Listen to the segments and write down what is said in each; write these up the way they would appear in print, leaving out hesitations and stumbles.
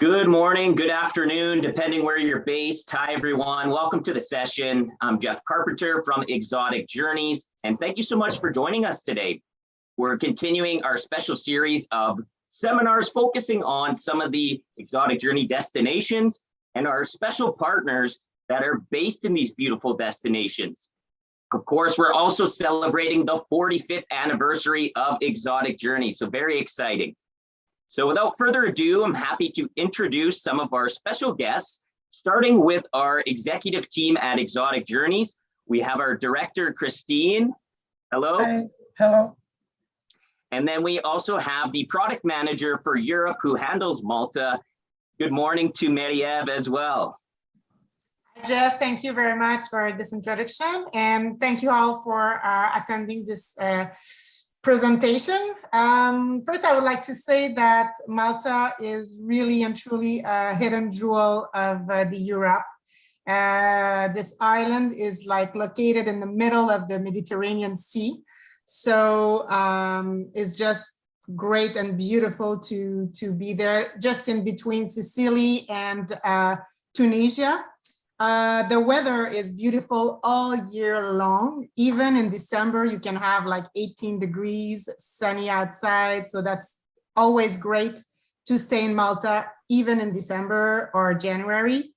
Good morning, good afternoon, depending where you're based. Hi, everyone. Welcome to the session. I'm Jeff Carpenter from Exotic Journeys, and thank you so much for joining us today. We're continuing our special series of seminars focusing on some of the exotic journey destinations and our special partners that are based in these beautiful destinations. Of course, we're also celebrating the 45th anniversary of Exotic Journeys, so very exciting. So without further ado, I'm happy to introduce some of our special guests, starting with our executive team at Exotic Journeys. We have our director, Christine. Hello. Hi. Hello. And then we also have the product manager for Europe who handles Malta. Good morning to Marie-Ève as well. Hi, Jeff, thank you very much for this introduction. And thank you all for attending this presentation. First, I would like to say that Malta is really and truly a hidden jewel of the Europe. This island is like located in the middle of the Mediterranean Sea. So it's just great and beautiful to be there, just in between Sicily and Tunisia. The weather is beautiful all year long. Even in December, you can have like 18 degrees, sunny outside. So that's always great to stay in Malta, even in December or January.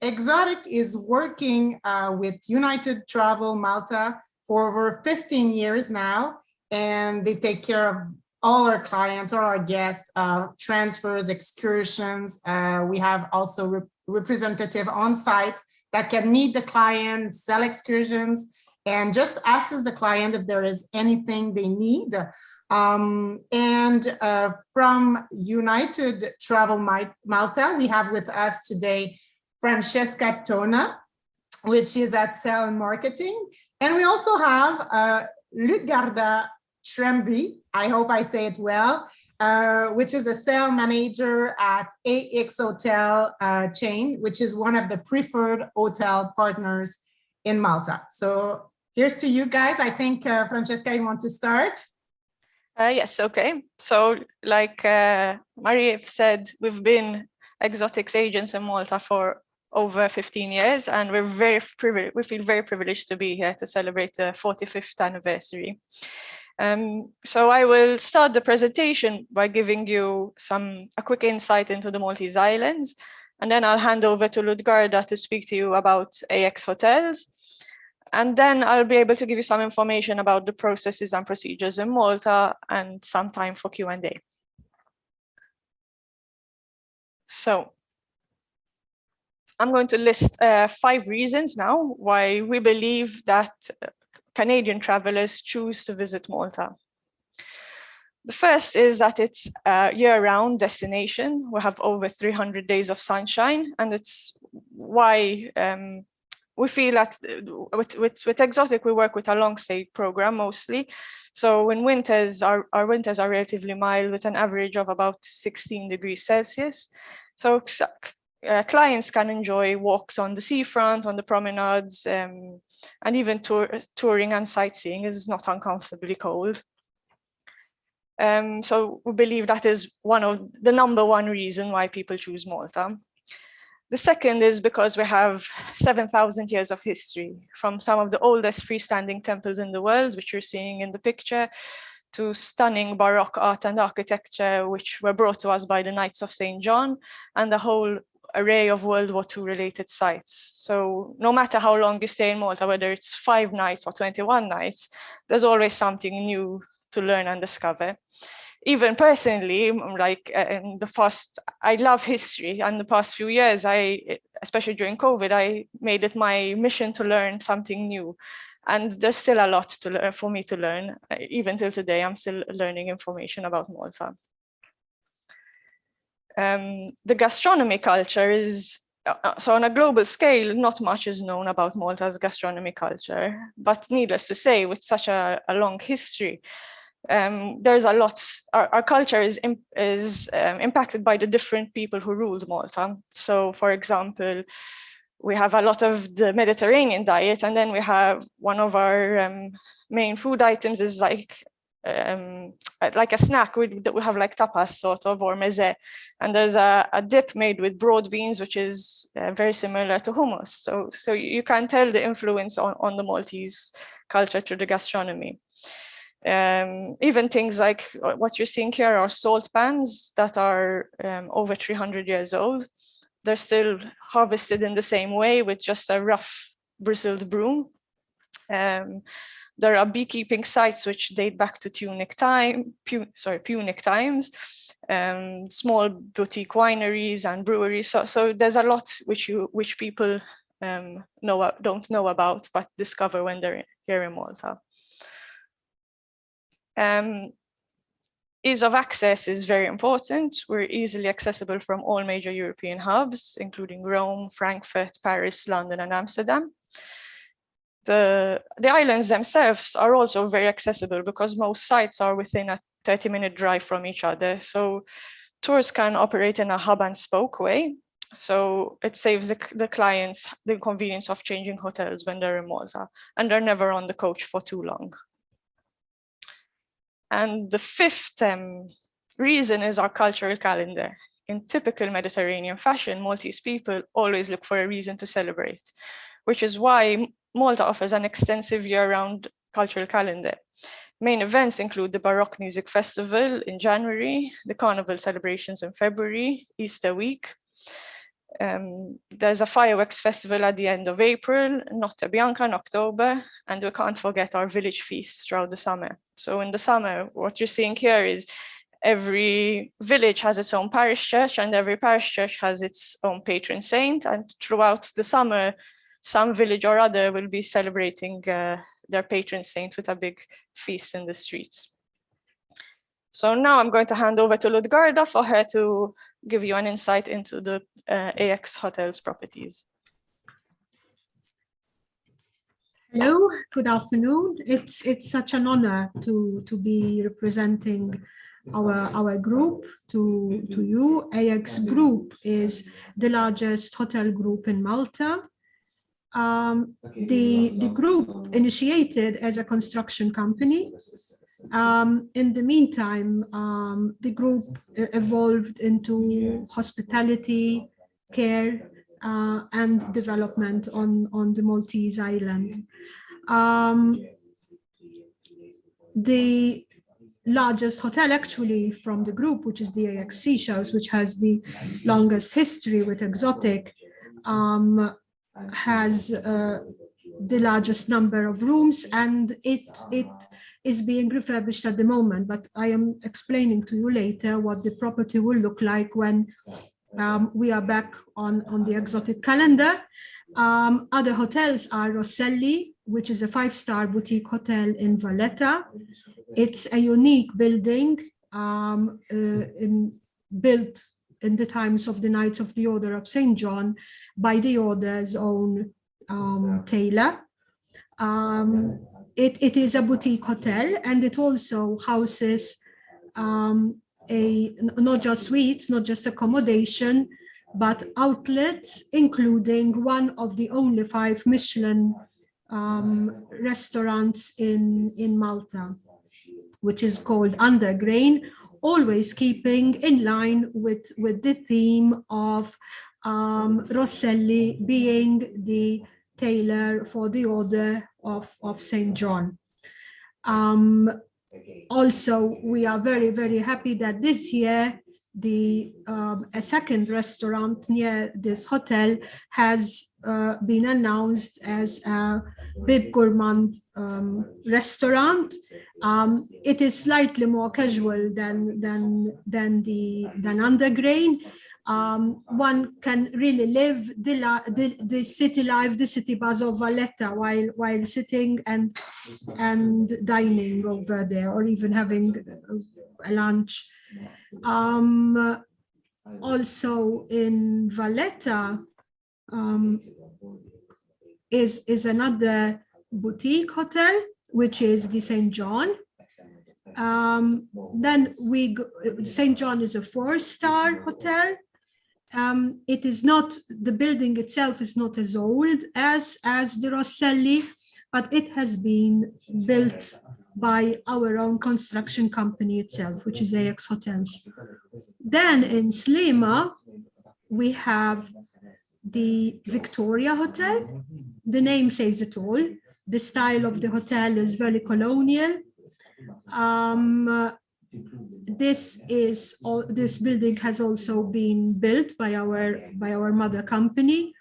Exotic is working with United Travel Malta for over 15 years now, and they take care of all our clients, all our guests, transfers, excursions. We have also representative on site that can meet the client, sell excursions, and just assist the client if there is anything they need. From United Travel Malta, we have with us today Francesca Tona, which is at Sales and Marketing. And we also have Lugarda Tremby, I hope I say it well, which is a sales manager at AX Hotel chain, which is one of the preferred hotel partners in Malta. So here's to you guys. I think, Francesca, you want to start? Yes, okay. So like Marie-Ève said, we've been exotics agents in Malta for over 15 years, and we feel very privileged to be here to celebrate the 45th anniversary. So I will start the presentation by giving you a quick insight into the Maltese Islands, and then I'll hand over to Ludgarda to speak to you about AX Hotels. And then I'll be able to give you some information about the processes and procedures in Malta and some time for Q&A. So I'm going to list 5 reasons now why we believe that Canadian travelers choose to visit Malta. The first is that it's a year-round destination. We have over 300 days of sunshine, and it's why we feel that with Exotic, we work with a long stay program mostly. So in winters, our winters are relatively mild with an average of about 16 degrees Celsius. So clients can enjoy walks on the seafront, on the promenades, and even touring and sightseeing is not uncomfortably cold. So we believe that is the number one reason why people choose Malta. The second is because we have 7,000 years of history, from some of the oldest freestanding temples in the world, which you're seeing in the picture, to stunning Baroque art and architecture, which were brought to us by the Knights of St. John, and the whole array of World War II related sites. So no matter how long you stay in Malta, whether it's 5 nights or 21 nights, there's always something new to learn and discover. Even personally, like I love history, and the past few years, especially during COVID, I made it my mission to learn something new. And there's still a lot to learn for me to learn. Even till today, I'm still learning information about Malta. The gastronomy culture is, so on a global scale, not much is known about Malta's gastronomy culture, but needless to say, with such a long history, there's a lot. Our culture is impacted by the different people who ruled Malta. So, for example, we have a lot of the Mediterranean diet, and then we have one of our main food items is like like a snack. We have like tapas sort of, or meze, and there's a dip made with broad beans, which is very similar to hummus. So you can tell the influence on the Maltese culture through the gastronomy. Even things like what you're seeing here are salt pans that are over 300 years old. They're still harvested in the same way with just a rough bristled broom. There are beekeeping sites which date back to Punic times, small boutique wineries and breweries. So there's a lot which people don't know about, but discover when they're here in Malta. Ease of access is very important. We're easily accessible from all major European hubs, including Rome, Frankfurt, Paris, London, and Amsterdam. The islands themselves are also very accessible because most sites are within a 30-minute drive from each other. So tours can operate in a hub and spoke way. So it saves the clients the inconvenience of changing hotels when they're in Malta, and they're never on the coach for too long. And the fifth reason is our cultural calendar. In typical Mediterranean fashion, Maltese people always look for a reason to celebrate, which is why Malta offers an extensive year-round cultural calendar. Main events include the Baroque Music Festival in January, the Carnival celebrations in February, Easter week. There's a fireworks festival at the end of April, Notte Bianca in October, and we can't forget our village feasts throughout the summer. So in the summer, what you're seeing here is every village has its own parish church, and every parish church has its own patron saint. And throughout the summer, some village or other will be celebrating their patron saint with a big feast in the streets. So now I'm going to hand over to Ludgarda for her to give you an insight into the AX Hotels properties. Hello, good afternoon. It's such an honor to be representing our group to you. AX Group is the largest hotel group in Malta. The group initiated as a construction company. In the meantime, the group evolved into hospitality, care, and development on the Maltese island. The largest hotel actually from the group, which is the AX Seashells, which has the longest history with exotic, has the largest number of rooms, and it is being refurbished at the moment, but I am explaining to you later what the property will look like when we are back on the exotic calendar. Other hotels are Rosselli, which is a 5-star boutique hotel in Valletta. It's a unique building built in the times of the Knights of the Order of St. John by the Order's own tailor. It is a boutique hotel, and it also houses not just suites, not just accommodation, but outlets, including one of the only 5 Michelin restaurants in Malta, which is called Undergrain, always keeping in line with the theme of Rosselli being the tailor for the Order of St. John. Also, we are very, very happy that this year a second restaurant near this hotel has been announced as a Bib Gourmand restaurant. It is slightly more casual than Undergrain. One can really live the city life, the city buzz of Valletta while sitting and dining over there, or even having a lunch. Also in Valletta is another boutique hotel, which is the St. John. Then St. John is a 4-star hotel. It is not, the building itself is not as old as the Rosselli, but it has been built by our own construction company itself, which is AX Hotels. Then in Slima, we have the Victoria Hotel. The name says it all. The style of the hotel is very colonial. This building has also been built by our mother company.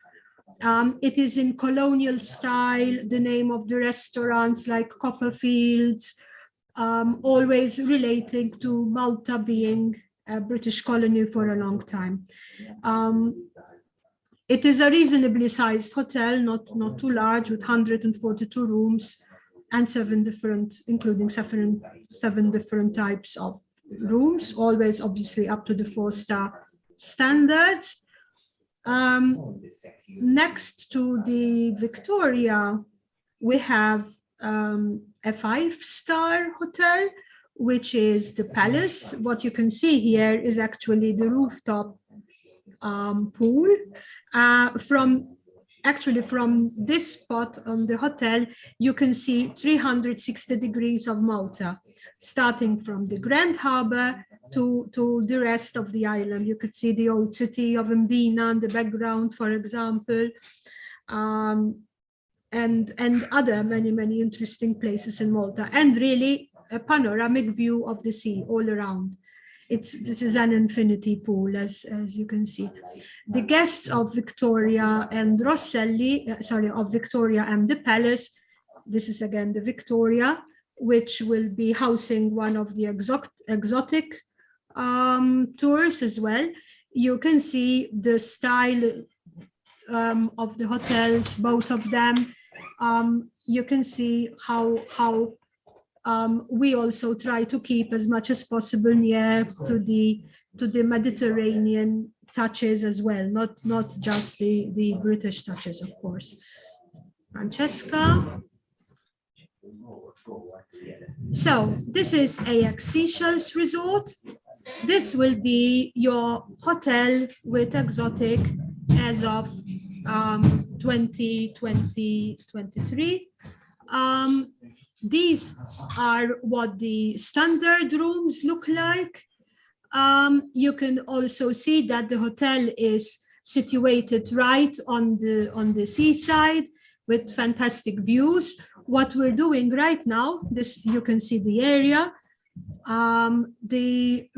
It is in colonial style. The name of the restaurants like Copperfields, always relating to Malta being a British colony for a long time. It is a reasonably sized hotel, not too large, with 142 rooms and including seven different types of rooms, always obviously up to the 4-star standards. Next to the Victoria, we have a 5-star hotel, which is the Palace. What you can see here is actually the rooftop pool. From this spot on the hotel, you can see 360 degrees of Malta, starting from the Grand Harbour to the rest of the island. You could see the old city of Mbina in the background, for example, and other many interesting places in Malta, and really a panoramic view of the sea all around. This is an infinity pool, as you can see. The guests of Victoria and of Victoria and the Palace, this is again the Victoria, which will be housing one of the exotic tours as well. You can see the style of the hotels, both of them. You can see how we also try to keep as much as possible near to the Mediterranean touches as well, not just the British touches, of course. Francesca. So this is AX Seychelles Resort. This will be your hotel with exotic as of 2023. These are what the standard rooms look like. You can also see that the hotel is situated right on the seaside with fantastic views. What we're doing right now, you can see the area. The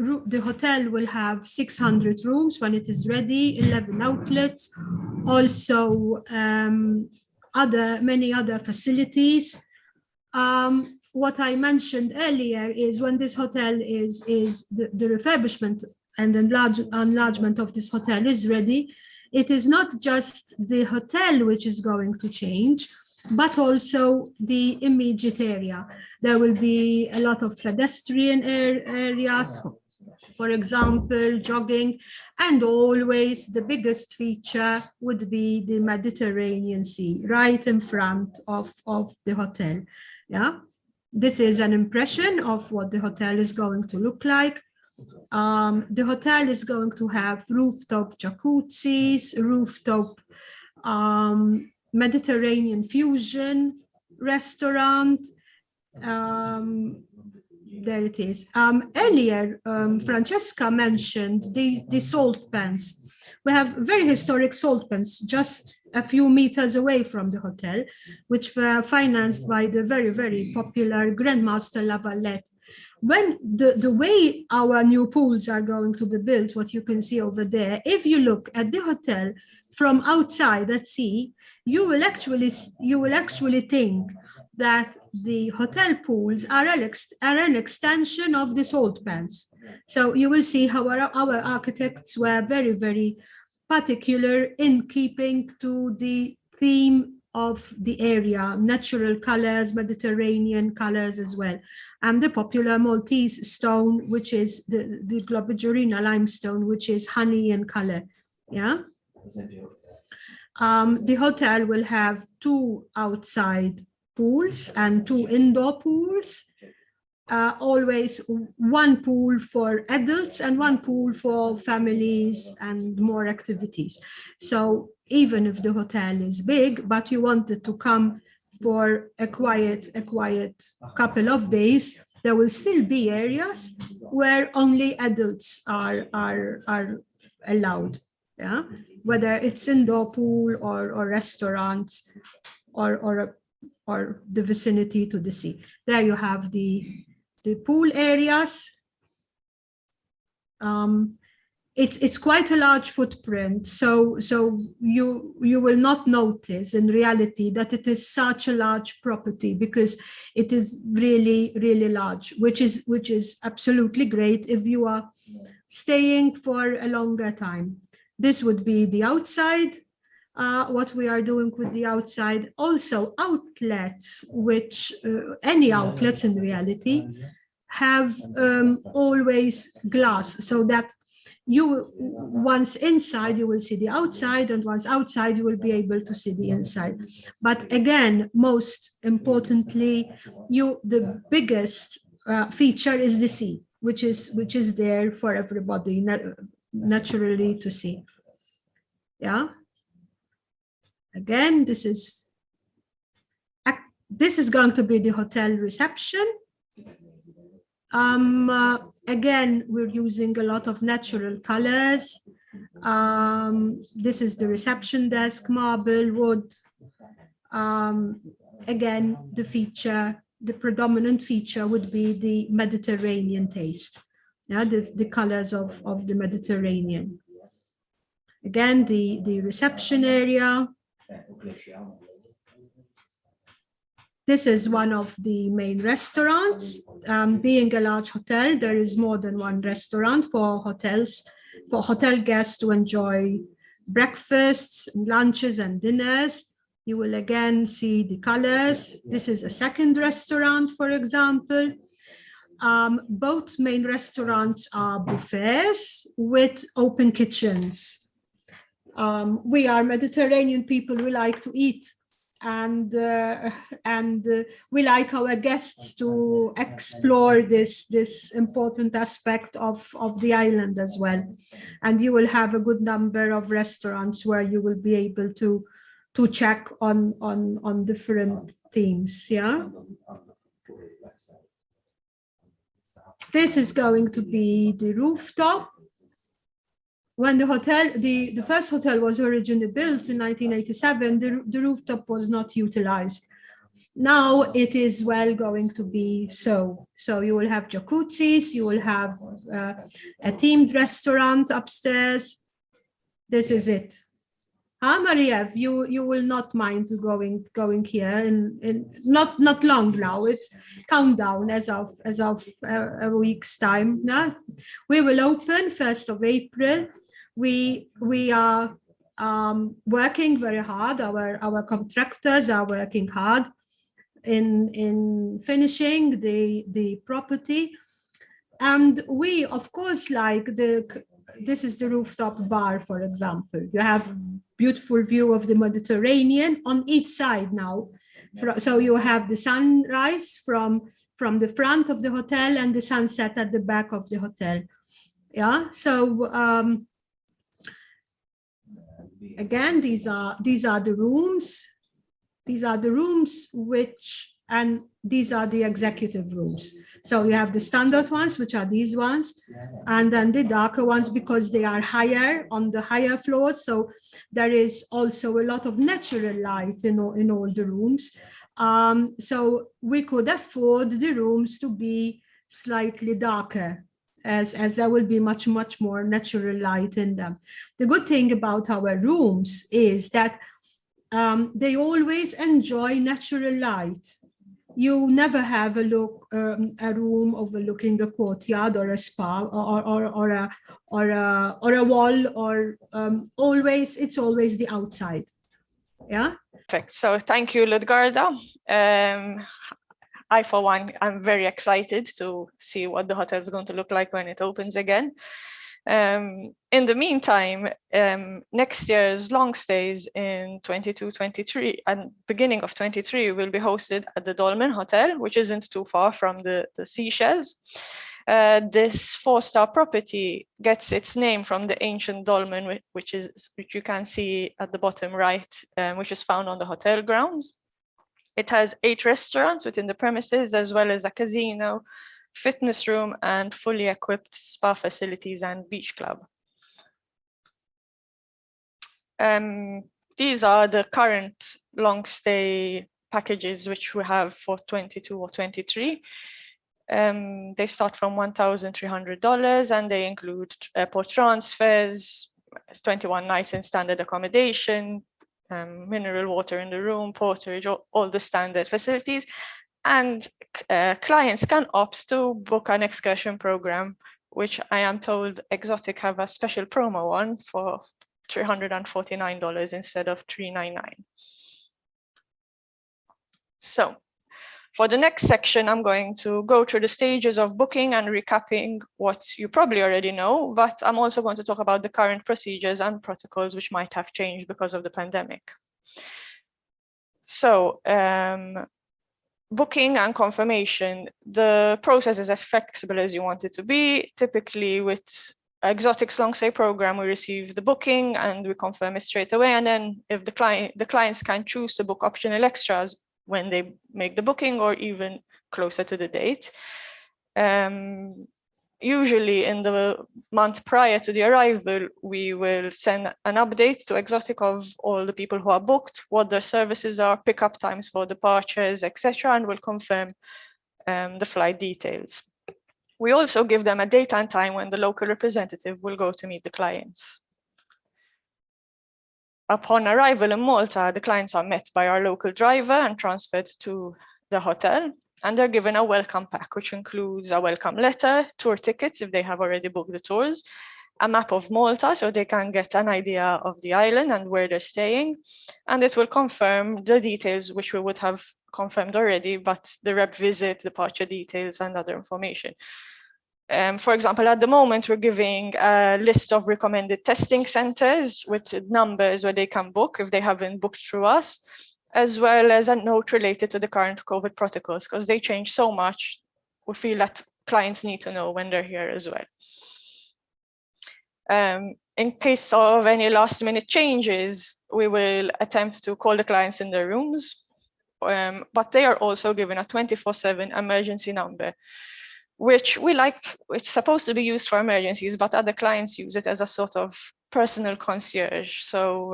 hotel will have 600 rooms when it is ready, 11 outlets, also many other facilities. What I mentioned earlier is when this hotel is the refurbishment and enlargement of this hotel is ready, it is not just the hotel which is going to change, but also the immediate area. There will be a lot of pedestrian areas, for example, jogging, and always the biggest feature would be the Mediterranean Sea right in front of the hotel. Yeah, this is an impression of what the hotel is going to look like. The hotel is going to have rooftop jacuzzis, rooftop Mediterranean fusion restaurant. There it is. Earlier, Francesca mentioned the salt pans. We have very historic salt pans just a few meters away from the hotel, which were financed by the very popular Grandmaster Lavalette. When the way our new pools are going to be built, what you can see over there, if you look at the hotel from outside at sea, you will actually think that the hotel pools are an extension of the salt pans. So you will see how our architects were very particular in keeping to the theme of the area, natural colors, Mediterranean colors as well. And the popular Maltese stone, which is the Globigerina limestone, which is honey in color. Yeah. The hotel will have 2 outside pools and 2 indoor pools. Always 1 pool for adults and 1 pool for families and more activities. So even if the hotel is big, but you wanted to come for a quiet couple of days, there will still be areas where only adults are allowed. Yeah, whether it's indoor pool or restaurants or the vicinity to the sea. There you have the pool areas. It's quite a large footprint, so you will not notice in reality that it is such a large property, because it is really large, which is absolutely great if you are staying for a longer time. This would be the outside, what we are doing with the outside. Also outlets, which any outlets in reality have always glass, so that you once inside you will see the outside, and once outside you will be able to see the inside. But again, most importantly, the biggest feature is the sea, which is there for everybody naturally to see. Yeah, again, this is going to be the hotel reception. Again, we're using a lot of natural colors. This is the reception desk, marble, wood. Again, the predominant feature would be the Mediterranean taste. Yeah, the colors of the Mediterranean. Again, the reception area. This is one of the main restaurants. Being a large hotel, there is more than one restaurant for hotel guests to enjoy breakfasts, lunches, and dinners. You will again see the colors. This is a second restaurant, for example. Both main restaurants are buffets with open kitchens. We are Mediterranean people, we like to eat. And we like our guests to explore this important aspect of the island as well. And you will have a good number of restaurants where you will be able to check on different themes. Yeah. This is going to be the rooftop. When the first hotel was originally built in 1987, the rooftop was not utilized. Now it is going to be so. So you will have jacuzzis, you will have a themed restaurant upstairs. This is it. Maria, you will not mind going here in not long now. It's countdown as of a week's time. No? We will open 1st of April. We are working very hard. Our contractors are working hard in finishing the property, and we of course like this is the rooftop bar, for example. You have beautiful view of the Mediterranean on each side now. So you have the sunrise from the front of the hotel and the sunset at the back of the hotel. Yeah. So again, these are the rooms. These are the rooms and these are the executive rooms. So you have the standard ones, which are these ones, and then the darker ones, because they are higher on the higher floors. So there is also a lot of natural light in all the rooms. So we could afford the rooms to be slightly darker, as there will be much more natural light in them. The good thing about our rooms is that they always enjoy natural light. You never have a room overlooking a courtyard or a spa or a wall, or it's always the outside. Yeah. Perfect. So thank you, Ludgarda. I, for one, I'm very excited to see what the hotel is going to look like when it opens again. In the meantime, next year's long stays in 22-23 and beginning of 23 will be hosted at the Dolmen Hotel, which isn't too far from the Seychelles. This 4-star property gets its name from the ancient dolmen, which you can see at the bottom right, which is found on the hotel grounds. It has 8 restaurants within the premises, as well as a casino, fitness room, and fully equipped spa facilities and beach club. These are the current long stay packages which we have for 22 or 23. They start from $1,300 and they include airport transfers, 21 nights in standard accommodation, mineral water in the room, porterage, all the standard facilities. And clients can opt to book an excursion program, which I am told Exotic have a special promo on for $349 instead of $399. So for the next section, I'm going to go through the stages of booking and recapping what you probably already know, but I'm also going to talk about the current procedures and protocols which might have changed because of the pandemic. So booking and confirmation, the process is as flexible as you want it to be. Typically with Exotic's long stay program, we receive the booking and we confirm it straight away. And then if the clients can choose to book optional extras when they make the booking or even closer to the date. Usually in the month prior to the arrival, we will send an update to Exotic of all the people who are booked, what their services are, pickup times for departures, etc., and we'll confirm the flight details. We also give them a date and time when the local representative will go to meet the clients. Upon arrival in Malta, the clients are met by our local driver and transferred to the hotel. And they're given a welcome pack, which includes a welcome letter, tour tickets if they have already booked the tours, a map of Malta so they can get an idea of the island and where they're staying. And it will confirm the details which we would have confirmed already, but the rep visit, departure details, and other information. For example, at the moment, we're giving a list of recommended testing centers with numbers where they can book if they haven't booked through us, as well as a note related to the current COVID protocols, because they change so much. We feel that clients need to know when they're here as well. In case of any last minute changes, we will attempt to call the clients in their rooms, but they are also given a 24/7 emergency number, which we like. It's supposed to be used for emergencies, but other clients use it as a sort of personal concierge. So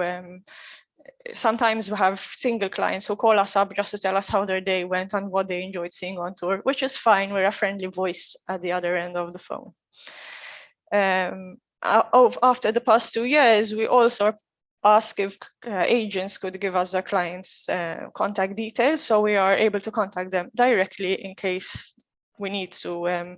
sometimes we have single clients who call us up just to tell us how their day went and what they enjoyed seeing on tour, which is fine. We're a friendly voice at the other end of the phone. After the past 2 years, we also ask if agents could give us their clients' contact details, so we are able to contact them directly in case we need to.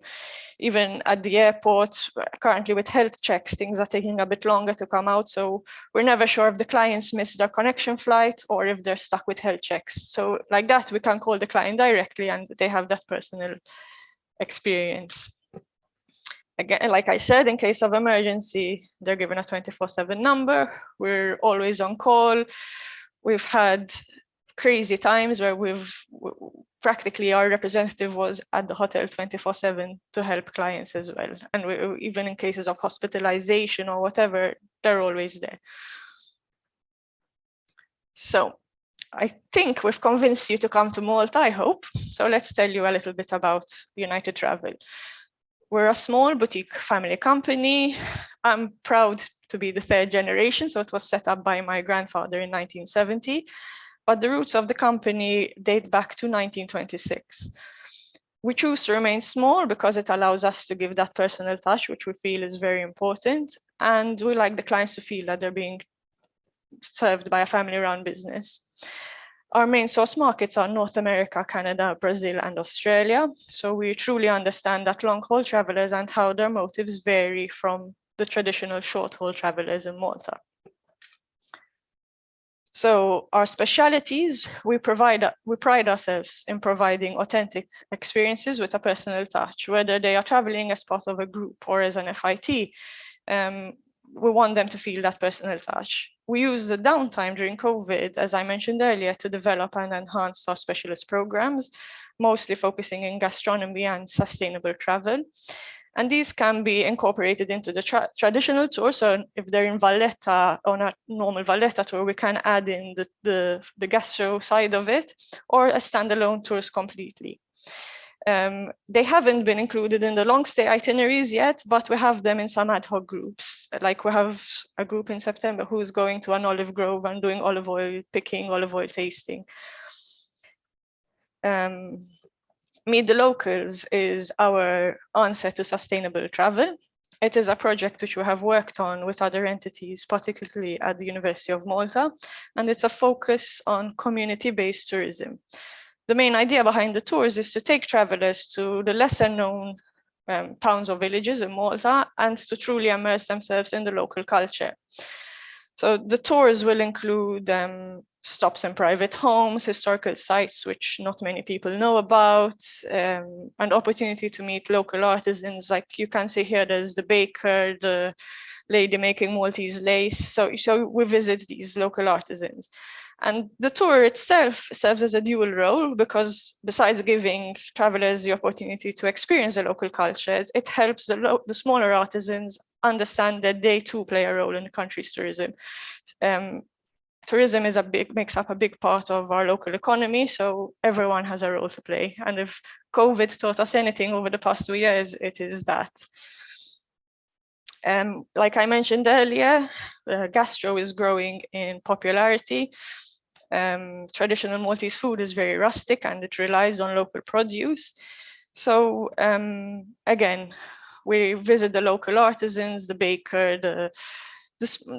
Even at the airport, currently with health checks, things are taking a bit longer to come out. So we're never sure if the clients missed their connection flight or if they're stuck with health checks. So like that, we can call the client directly and they have that personal experience. Again, like I said, in case of emergency, they're given a 24/7 number. We're always on call. We've had crazy times where practically our representative was at the hotel 24/7 to help clients as well. And even in cases of hospitalization or whatever, they're always there. So I think we've convinced you to come to Malta, I hope. So let's tell you a little bit about United Travel. We're a small boutique family company. I'm proud to be the 3rd generation, so it was set up by my grandfather in 1970. But the roots of the company date back to 1926. We choose to remain small because it allows us to give that personal touch, which we feel is very important. And we like the clients to feel that they're being served by a family-run business. Our main source markets are North America, Canada, Brazil, and Australia. So we truly understand that long-haul travelers and how their motives vary from the traditional short-haul travelers in Malta. So our specialities, we pride ourselves in providing authentic experiences with a personal touch, whether they are traveling as part of a group or as an FIT. We want them to feel that personal touch. We use the downtime during COVID, as I mentioned earlier, to develop and enhance our specialist programs, mostly focusing in gastronomy and sustainable travel. And these can be incorporated into the traditional tour. So if they're in Valletta, on a normal Valletta tour, we can add in the gastro side of it, or a standalone tours completely. They haven't been included in the long stay itineraries yet, but we have them in some ad hoc groups. Like we have a group in September who's going to an olive grove and doing olive oil picking, olive oil tasting. Meet the Locals is our answer to sustainable travel. It is a project which we have worked on with other entities, particularly at the University of Malta, and it's a focus on community-based tourism. The main idea behind the tours is to take travelers to the lesser known towns or villages in Malta and to truly immerse themselves in the local culture. So the tours will include stops in private homes, historical sites which not many people know about, an opportunity to meet local artisans. Like you can see here, there's the baker, the lady making Maltese lace. So we visit these local artisans. And the tour itself serves as a dual role because besides giving travelers the opportunity to experience the local cultures, it helps the smaller artisans understand that they too play a role in the country's tourism. Tourism is makes up a big part of our local economy, so everyone has a role to play. And if COVID taught us anything over the past 2 years, it is that. Like I mentioned earlier, gastro is growing in popularity. Traditional Maltese food is very rustic and it relies on local produce. So again, we visit the local artisans, the baker, the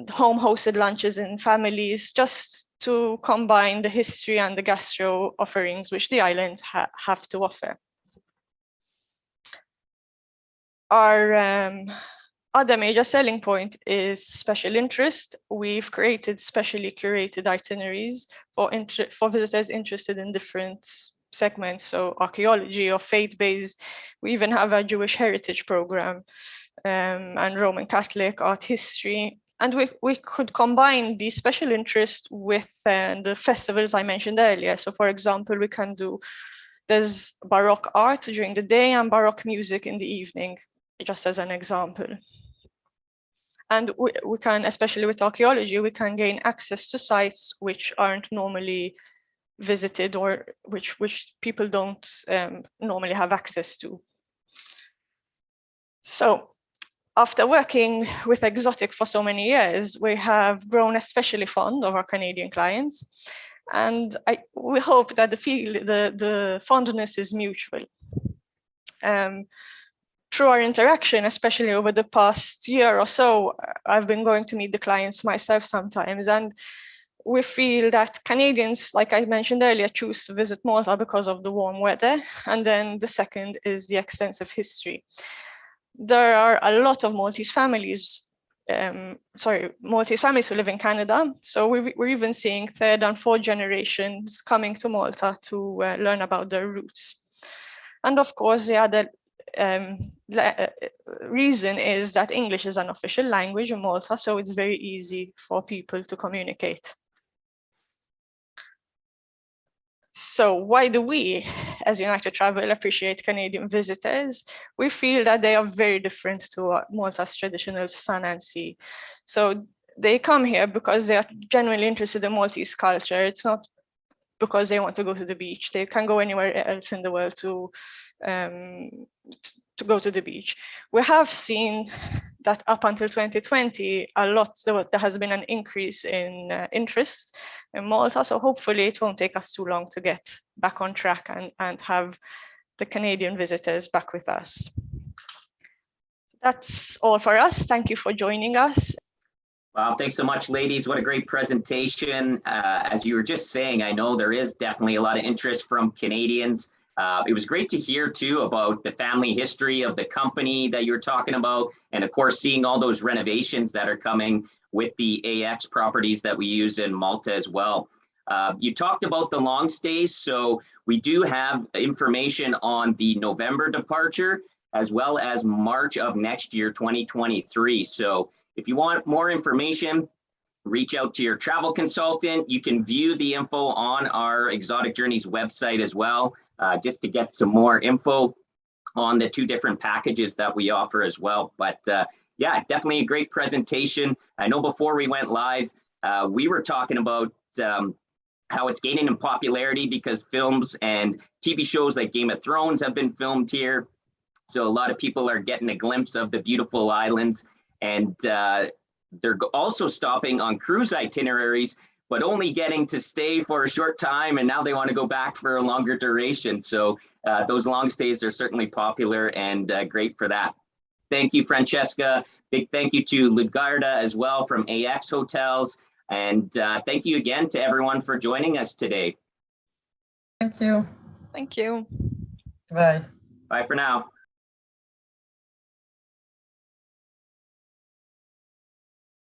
home-hosted lunches in families, just to combine the history and the gastro offerings which the island have to offer. Our other major selling point is special interest. We've created specially curated itineraries for visitors interested in different segments, so archaeology or faith-based. We even have a Jewish heritage program and Roman Catholic art history. And we could combine the special interest with the festivals I mentioned earlier. So for example, we can do, there's Baroque art during the day and Baroque music in the evening, just as an example. And we can, especially with archaeology, we can gain access to sites which aren't normally visited or which people don't normally have access to. So after working with Exotic for so many years, we have grown especially fond of our Canadian clients. And we hope that the fondness is mutual. Through our interaction, especially over the past year or so, I've been going to meet the clients myself sometimes, and we feel that Canadians, like I mentioned earlier, choose to visit Malta because of the warm weather, and then the second is the extensive history. There are a lot of Maltese families who live in Canada, so we're even seeing third and fourth generations coming to Malta to learn about their roots. And of course, the other reason is that English is an official language in Malta, so it's very easy for people to communicate. So why do we, as United Travel, appreciate Canadian visitors? We feel that they are very different to Malta's traditional sun and sea. So they come here because they are genuinely interested in Maltese culture. It's not because they want to go to the beach. They can go anywhere else in the world to go to the beach. We have seen that up until 2020, there has been an increase in interest in Malta. So hopefully it won't take us too long to get back on track and have the Canadian visitors back with us. That's all for us. Thank you for joining us. Wow, thanks so much, ladies. What a great presentation. As you were just saying, I know there is definitely a lot of interest from Canadians. It was great to hear too about the family history of the company that you were talking about, and of course seeing all those renovations that are coming with the AX properties that we use in Malta as well. You talked about the long stays, so we do have information on the November departure as well as March of next year, 2023. So if you want more information, reach out to your travel consultant. You can view the info on our Exotic Journeys website as well, just to get some more info on the 2 different packages that we offer as well. But yeah, definitely a great presentation. I know before we went live, we were talking about how it's gaining in popularity because films and TV shows like Game of Thrones have been filmed here. So a lot of people are getting a glimpse of the beautiful islands, and they're also stopping on cruise itineraries, but only getting to stay for a short time, and now they want to go back for a longer duration. So those long stays are certainly popular and great for that. Thank you, Francesca. Big thank you to Ludgarda as well from AX Hotels. And thank you again to everyone for joining us today. Thank you. Thank you. Bye. Bye for now.